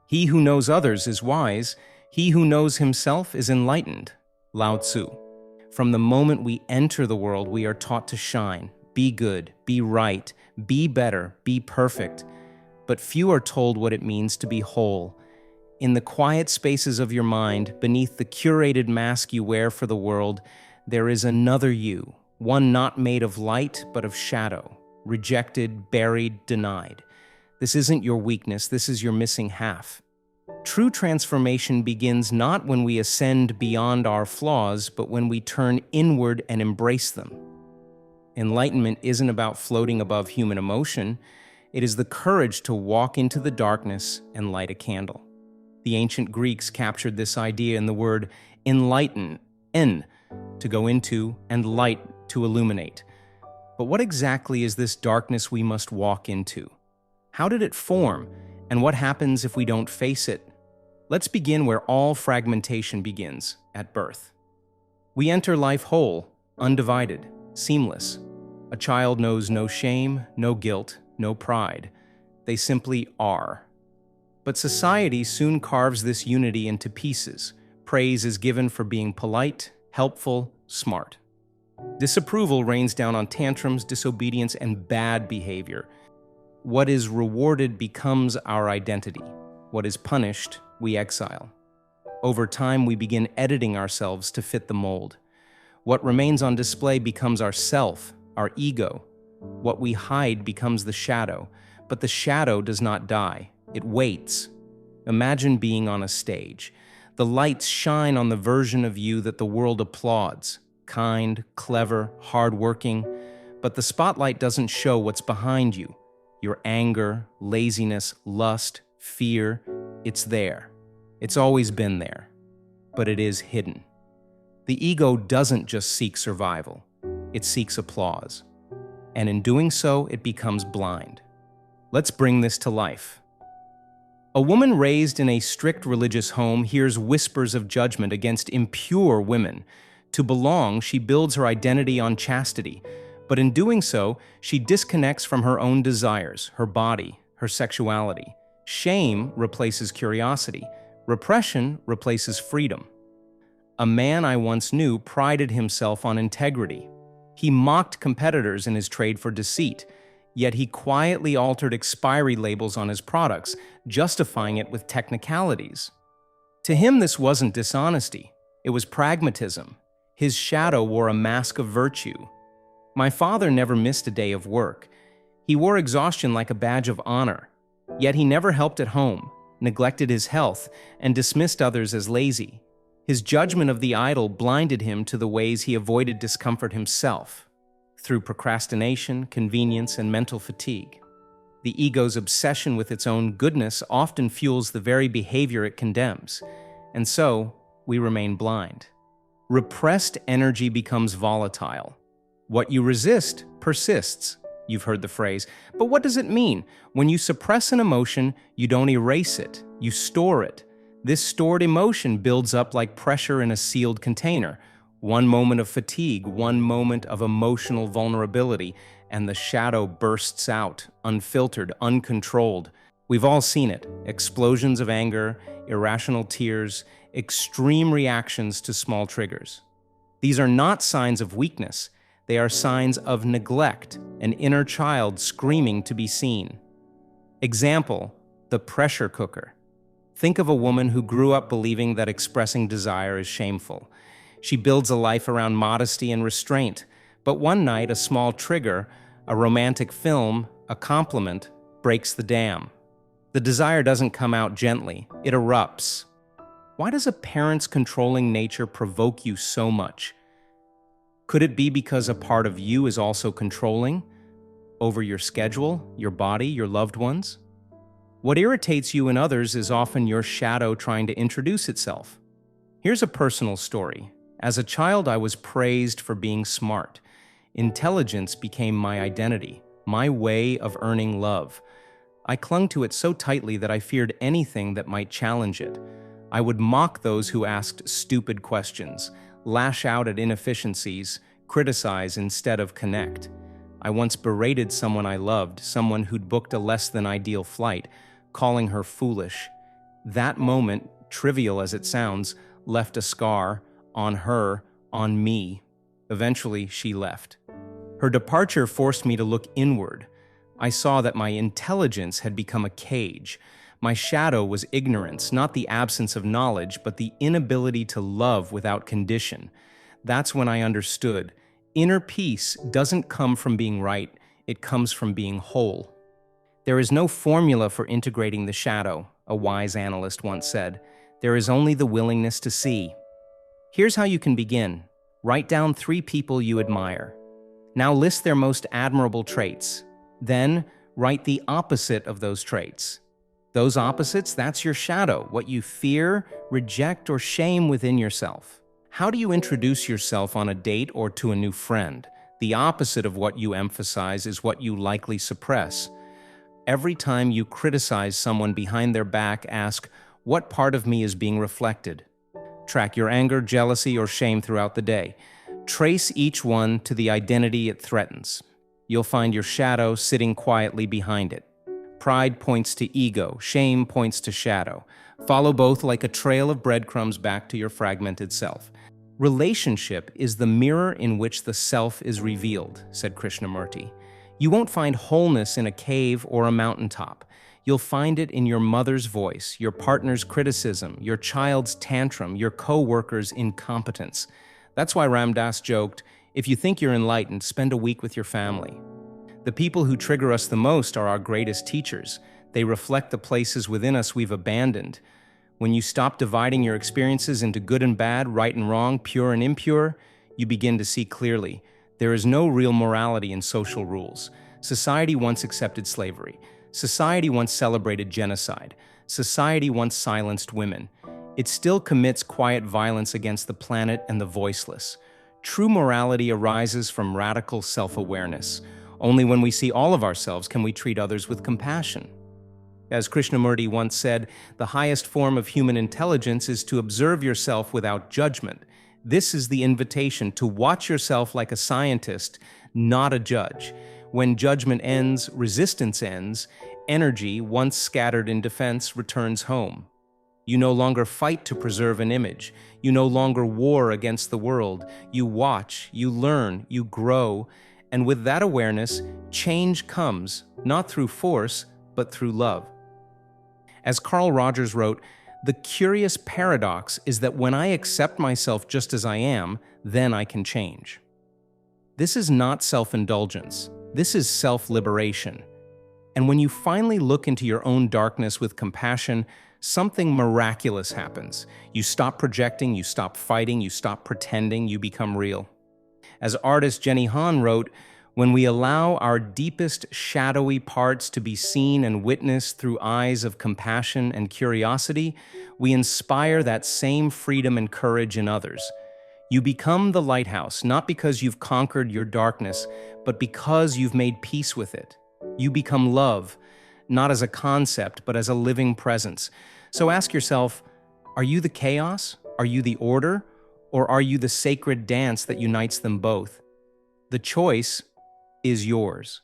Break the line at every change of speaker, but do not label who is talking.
He who knows others is wise. He who knows himself is enlightened. Lao Tzu. From the moment we enter the world, we are taught to shine, be good, be right, be better, be perfect. But few are told what it means to be whole. In the quiet spaces of your mind, beneath the curated mask you wear for the world, there is another you, one not made of light but of shadow, rejected, buried, denied. This isn't your weakness, this is your missing half. True transformation begins not when we ascend beyond our flaws, but when we turn inward and embrace them. Enlightenment isn't about floating above human emotion. It is the courage to walk into the darkness and light a candle. The ancient Greeks captured this idea in the word enlighten, en, to go into, and light, to illuminate. But what exactly is this darkness we must walk into? How did it form, and what happens if we don't face it? Let's begin where all fragmentation begins, at birth. We enter life whole, undivided, seamless. A child knows no shame, no guilt, no pride. They simply are. But society soon carves this unity into pieces. Praise is given for being polite, helpful, smart. Disapproval rains down on tantrums, disobedience, and bad behavior. What is rewarded becomes our identity. What is punished, we exile. Over time, we begin editing ourselves to fit the mold. What remains on display becomes our self, our ego. What we hide becomes the shadow, but the shadow does not die. It waits. Imagine being on a stage. The lights shine on the version of you that the world applauds. Kind, clever, hardworking. But the spotlight doesn't show what's behind you. Your anger, laziness, lust, fear, it's there. It's always been there. But it is hidden. The ego doesn't just seek survival. It seeks applause. And in doing so, it becomes blind. Let's bring this to life. A woman raised in a strict religious home hears whispers of judgment against impure women. To belong, she builds her identity on chastity, but in doing so, she disconnects from her own desires, her body, her sexuality. Shame replaces curiosity. Repression replaces freedom. A man I once knew prided himself on integrity. He mocked competitors in his trade for deceit, yet he quietly altered expiry labels on his products, justifying it with technicalities. To him, this wasn't dishonesty. It was pragmatism. His shadow wore a mask of virtue. My father never missed a day of work. He wore exhaustion like a badge of honor. Yet he never helped at home, neglected his health, and dismissed others as lazy. His judgment of the idol blinded him to the ways he avoided discomfort himself, through procrastination, convenience, and mental fatigue. The ego's obsession with its own goodness often fuels the very behavior it condemns, and so we remain blind. Repressed energy becomes volatile. What you resist persists. You've heard the phrase, but what does it mean? When you suppress an emotion, you don't erase it, you store it. This stored emotion builds up like pressure in a sealed container. One moment of fatigue, one moment of emotional vulnerability, and the shadow bursts out, unfiltered, uncontrolled. We've all seen it. Explosions of anger, irrational tears, extreme reactions to small triggers. These are not signs of weakness. They are signs of neglect, an inner child screaming to be seen. Example, the pressure cooker. Think of a woman who grew up believing that expressing desire is shameful. She builds a life around modesty and restraint, but one night a small trigger, a romantic film, a compliment, breaks the dam. The desire doesn't come out gently, it erupts. Why does a parent's controlling nature provoke you so much? Could it be because a part of you is also controlling over your schedule, your body, your loved ones? What irritates you in others is often your shadow trying to introduce itself. Here's a personal story. As a child, I was praised for being smart. Intelligence became my identity, my way of earning love. I clung to it so tightly that I feared anything that might challenge it. I would mock those who asked stupid questions, lash out at inefficiencies, criticize instead of connect. I once berated someone I loved, someone who'd booked a less than ideal flight, calling her foolish. That moment, trivial as it sounds, left a scar on her, on me. Eventually, she left. Her departure forced me to look inward. I saw that my intelligence had become a cage. My shadow was ignorance, not the absence of knowledge, but the inability to love without condition. That's when I understood. Inner peace doesn't come from being right, it comes from being whole. There is no formula for integrating the shadow, a wise analyst once said. There is only the willingness to see. Here's how you can begin. Write down 3 people you admire. Now list their most admirable traits. Then, write the opposite of those traits. Those opposites, that's your shadow, what you fear, reject, or shame within yourself. How do you introduce yourself on a date or to a new friend? The opposite of what you emphasize is what you likely suppress. Every time you criticize someone behind their back, ask, what part of me is being reflected? Track your anger, jealousy, or shame throughout the day. Trace each one to the identity it threatens. You'll find your shadow sitting quietly behind it. Pride points to ego, shame points to shadow. Follow both like a trail of breadcrumbs back to your fragmented self. Relationship is the mirror in which the self is revealed, said Krishnamurti. You won't find wholeness in a cave or a mountaintop. You'll find it in your mother's voice, your partner's criticism, your child's tantrum, your co-worker's incompetence. That's why Ram Dass joked, if you think you're enlightened, spend a week with your family. The people who trigger us the most are our greatest teachers. They reflect the places within us we've abandoned. When you stop dividing your experiences into good and bad, right and wrong, pure and impure, you begin to see clearly. There is no real morality in social rules. Society once accepted slavery. Society once celebrated genocide. Society once silenced women. It still commits quiet violence against the planet and the voiceless. True morality arises from radical self-awareness. Only when we see all of ourselves can we treat others with compassion. As Krishnamurti once said, the highest form of human intelligence is to observe yourself without judgment. This is the invitation to watch yourself like a scientist, not a judge. When judgment ends, resistance ends. Energy, once scattered in defense, returns home. You no longer fight to preserve an image. You no longer war against the world. You watch, you learn, you grow. And with that awareness, change comes, not through force, but through love. As Carl Rogers wrote, the curious paradox is that when I accept myself just as I am, then I can change. This is not self-indulgence. This is self-liberation. And when you finally look into your own darkness with compassion, something miraculous happens. You stop projecting, you stop fighting, you stop pretending, you become real. As artist Jenny Han wrote, when we allow our deepest shadowy parts to be seen and witnessed through eyes of compassion and curiosity, we inspire that same freedom and courage in others. You become the lighthouse, not because you've conquered your darkness, but because you've made peace with it. You become love, not as a concept, but as a living presence. So ask yourself, are you the chaos? Are you the order? Or are you the sacred dance that unites them both? The choice is yours.